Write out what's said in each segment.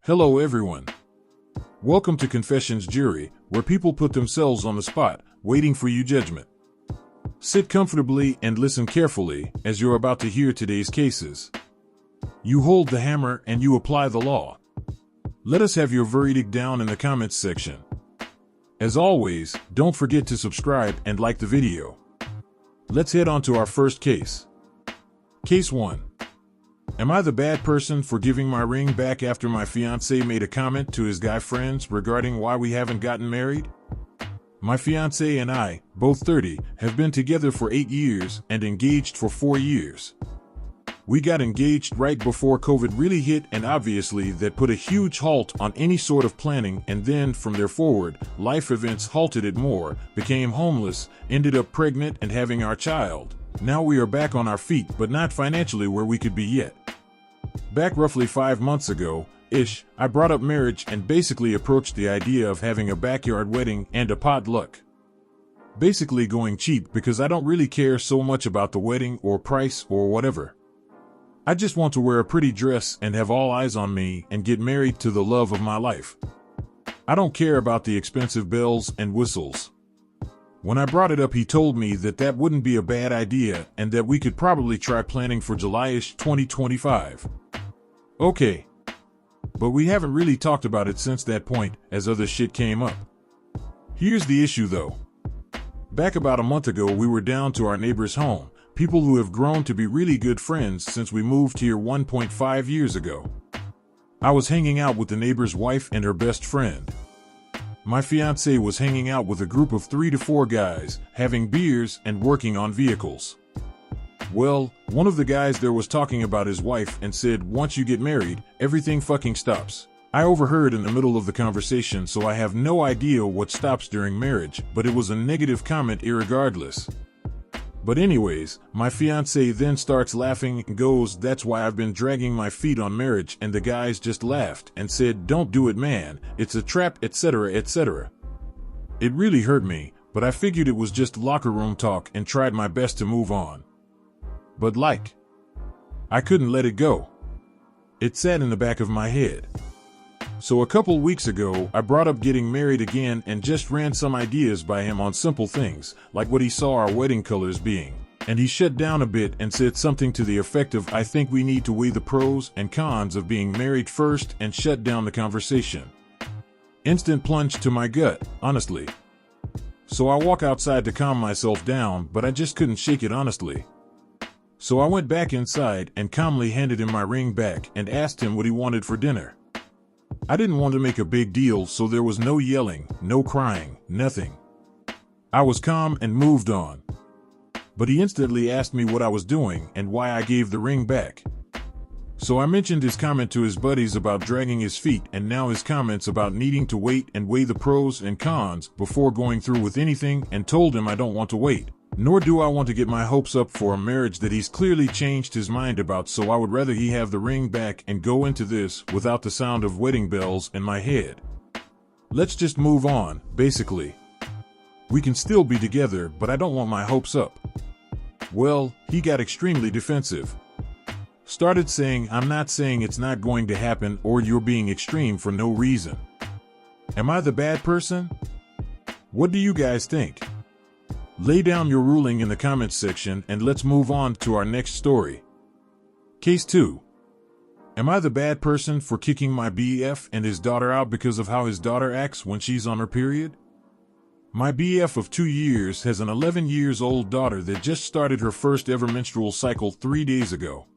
Hello everyone. Welcome to Confessions Jury, where people put themselves on the spot, waiting for your judgment. Sit comfortably and listen carefully, as you're about to hear today's cases. You hold the hammer and you apply the law. Let us have your verdict down in the comments section. As always, don't forget to subscribe and like the video. Let's head on to our first case. Case 1. Am I the bad person for giving my ring back after my fiancé made a comment to his guy friends regarding why we haven't gotten married? My fiancé and I, both 30, have been together for 8 years and engaged for 4 years. We got engaged right before COVID really hit, and obviously that put a huge halt on any sort of planning, and then from there forward, life events halted it more, became homeless, ended up pregnant and having our child. Now we are back on our feet, but not financially where we could be yet. Back roughly 5 months ago-ish, I brought up marriage and basically approached the idea of having a backyard wedding and a potluck. Basically going cheap because I don't really care so much about the wedding or price or whatever. I just want to wear a pretty dress and have all eyes on me and get married to the love of my life. I don't care about the expensive bells and whistles. When I brought it up, he told me that that wouldn't be a bad idea and that we could probably try planning for July-ish 2025. Okay. But we haven't really talked about it since that point, as other shit came up. Here's the issue though. Back about a month ago, we were down to our neighbor's home, people who have grown to be really good friends since we moved here 1.5 years ago. I was hanging out with the neighbor's wife and her best friend. My fiancé was hanging out with a group of 3 to 4 guys, having beers and working on vehicles. Well, one of the guys there was talking about his wife and said, once you get married, everything fucking stops. I overheard in the middle of the conversation, so I have no idea what stops during marriage, but it was a negative comment irregardless. But anyways, my fiancé then starts laughing and goes, that's why I've been dragging my feet on marriage, and the guys just laughed and said, don't do it man, it's a trap, etc., etc. It really hurt me, but I figured it was just locker room talk and tried my best to move on. But I couldn't let it go. It sat in the back of my head. So a couple weeks ago, I brought up getting married again and just ran some ideas by him on simple things, like what he saw our wedding colors being. And he shut down a bit and said something to the effect of, I think we need to weigh the pros and cons of being married first, and shut down the conversation. Instant plunge to my gut, honestly. So I walk outside to calm myself down, but I just couldn't shake it honestly. So I went back inside and calmly handed him my ring back and asked him what he wanted for dinner. I didn't want to make a big deal, so there was no yelling, no crying, nothing. I was calm and moved on. But he instantly asked me what I was doing and why I gave the ring back. So I mentioned his comment to his buddies about dragging his feet, and now his comments about needing to wait and weigh the pros and cons before going through with anything, and told him I don't want to wait. Nor do I want to get my hopes up for a marriage that he's clearly changed his mind about, so I would rather he have the ring back and go into this without the sound of wedding bells in my head. Let's just move on, basically. We can still be together, but I don't want my hopes up. Well, he got extremely defensive. Started saying, I'm not saying it's not going to happen, or you're being extreme for no reason. Am I the bad person? What do you guys think? Lay down your ruling in the comments section, and let's move on to our next story. Case 2. Am I the bad person for kicking my BF and his daughter out because of how his daughter acts when she's on her period? My BF of 2 years has an 11-year-old daughter that just started her first ever menstrual cycle 3 days ago.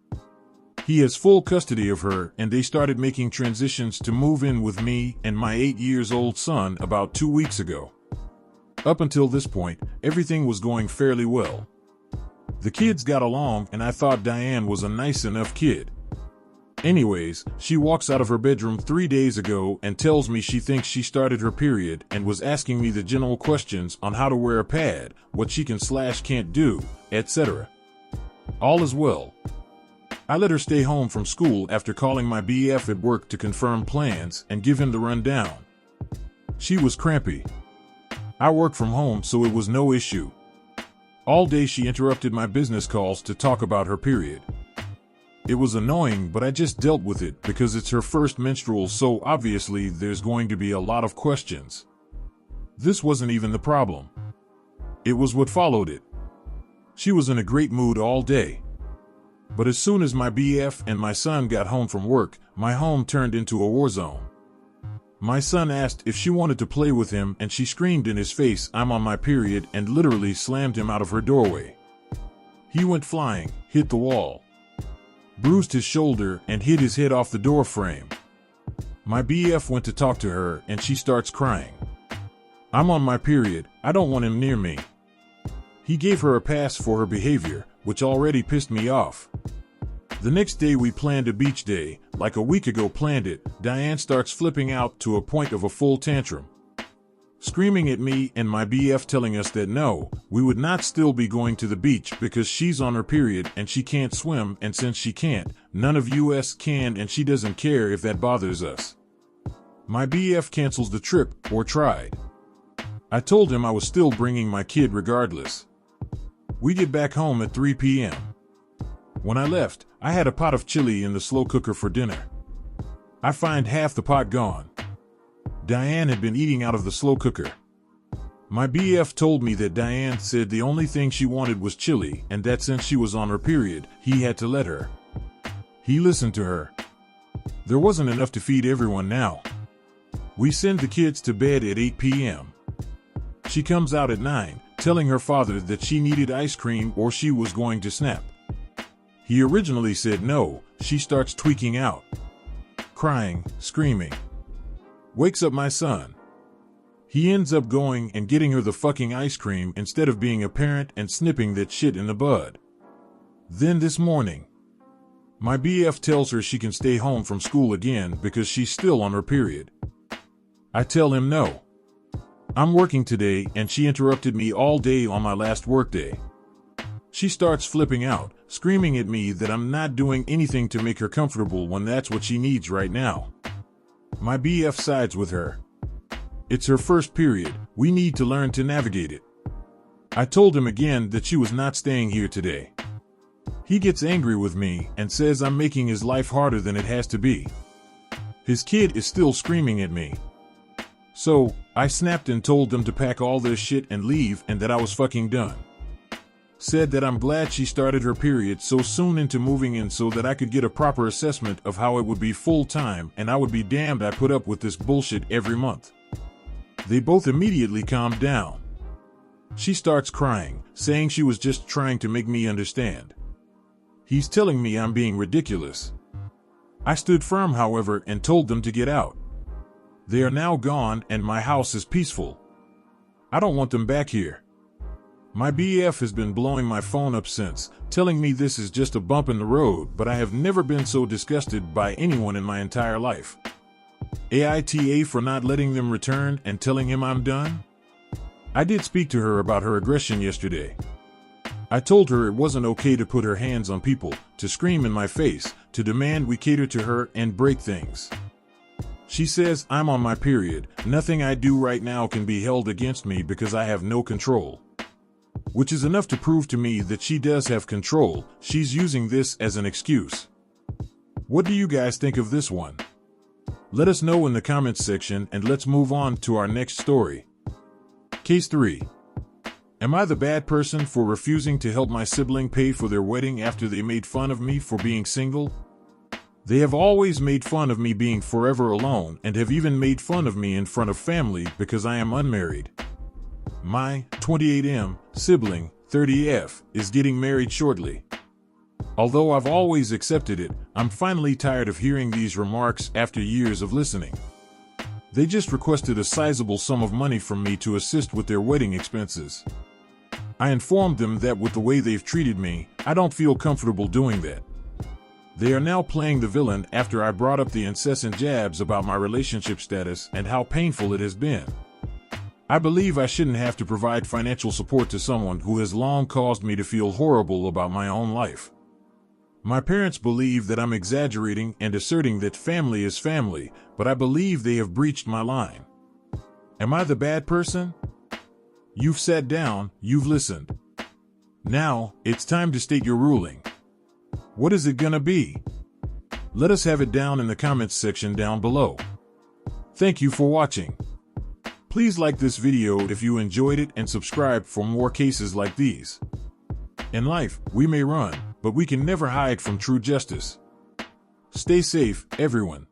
He has full custody of her, and they started making transitions to move in with me and my 8-year-old son about 2 weeks ago. Up until this point, everything was going fairly well. The kids got along, and I thought Diane was a nice enough kid. Anyways, she walks out of her bedroom 3 days ago and tells me she thinks she started her period and was asking me the general questions on how to wear a pad, what she can/can't do, etc. All is well. I let her stay home from school after calling my BF at work to confirm plans and give him the rundown. She was crampy. I work from home, so it was no issue. All day she interrupted my business calls to talk about her period. It was annoying, but I just dealt with it because it's her first menstrual, so obviously there's going to be a lot of questions. This wasn't even the problem. It was what followed it. She was in a great mood all day. But as soon as my BF and my son got home from work, my home turned into a war zone. My son asked if she wanted to play with him, and she screamed in his face, "I'm on my period," and literally slammed him out of her doorway. He went flying, hit the wall, bruised his shoulder, and hit his head off the door frame. My BF went to talk to her, and she starts crying. "I'm on my period, I don't want him near me." He gave her a pass for her behavior, which already pissed me off. The next day we planned a beach day, like a week ago planned it. Diane starts flipping out to a point of a full tantrum, screaming at me and my BF, telling us that no, we would not still be going to the beach because she's on her period and she can't swim, and since she can't, none of us can, and she doesn't care if that bothers us. My BF cancels the trip, or tried. I told him I was still bringing my kid regardless. We get back home at 3 p.m. When I left, I had a pot of chili in the slow cooker for dinner. I find half the pot gone. Diane had been eating out of the slow cooker. My BF told me that Diane said the only thing she wanted was chili, and that since she was on her period, he had to let her. He listened to her. There wasn't enough to feed everyone now. We send the kids to bed at 8 p.m. She comes out at 9, telling her father that she needed ice cream or she was going to snap. He originally said no. She starts tweaking out, crying, screaming. Wakes up my son. He ends up going and getting her the fucking ice cream instead of being a parent and snipping that shit in the bud. Then this morning, my BF tells her she can stay home from school again because she's still on her period. I tell him no. I'm working today, and she interrupted me all day on my last workday. She starts flipping out, screaming at me that I'm not doing anything to make her comfortable when that's what she needs right now. My BF sides with her. It's her first period, we need to learn to navigate it. I told him again that she was not staying here today. He gets angry with me and says I'm making his life harder than it has to be. His kid is still screaming at me. So, I snapped and told them to pack all their shit and leave, and that I was fucking done. Said that I'm glad she started her period so soon into moving in so that I could get a proper assessment of how it would be full time, and I would be damned I put up with this bullshit every month. They both immediately calmed down. She starts crying, saying she was just trying to make me understand. He's telling me I'm being ridiculous. I stood firm, however, and told them to get out. They are now gone, and my house is peaceful. I don't want them back here. My BF has been blowing my phone up since, telling me this is just a bump in the road, but I have never been so disgusted by anyone in my entire life. AITA for not letting them return and telling him I'm done? I did speak to her about her aggression yesterday. I told her it wasn't okay to put her hands on people, to scream in my face, to demand we cater to her and break things. She says I'm on my period, nothing I do right now can be held against me because I have no control. Which is enough to prove to me that she does have control. She's using this as an excuse. What do you guys think of this one? Let us know in the comments section, and let's move on to our next story. Case 3. Am I the bad person for refusing to help my sibling pay for their wedding after they made fun of me for being single? They have always made fun of me being forever alone, and have even made fun of me in front of family because I am unmarried. My 28M sibling, 30F, is getting married shortly. Although I've always accepted it, I'm finally tired of hearing these remarks after years of listening. They just requested a sizable sum of money from me to assist with their wedding expenses. I informed them that with the way they've treated me, I don't feel comfortable doing that. They are now playing the villain after I brought up the incessant jabs about my relationship status and how painful it has been. I believe I shouldn't have to provide financial support to someone who has long caused me to feel horrible about my own life. My parents believe that I'm exaggerating and asserting that family is family, but I believe they have breached my line. Am I the bad person? You've sat down, you've listened. Now, it's time to state your ruling. What is it gonna be? Let us have it down in the comments section down below. Thank you for watching. Please like this video if you enjoyed it and subscribe for more cases like these. In life, we may run, but we can never hide from true justice. Stay safe, everyone.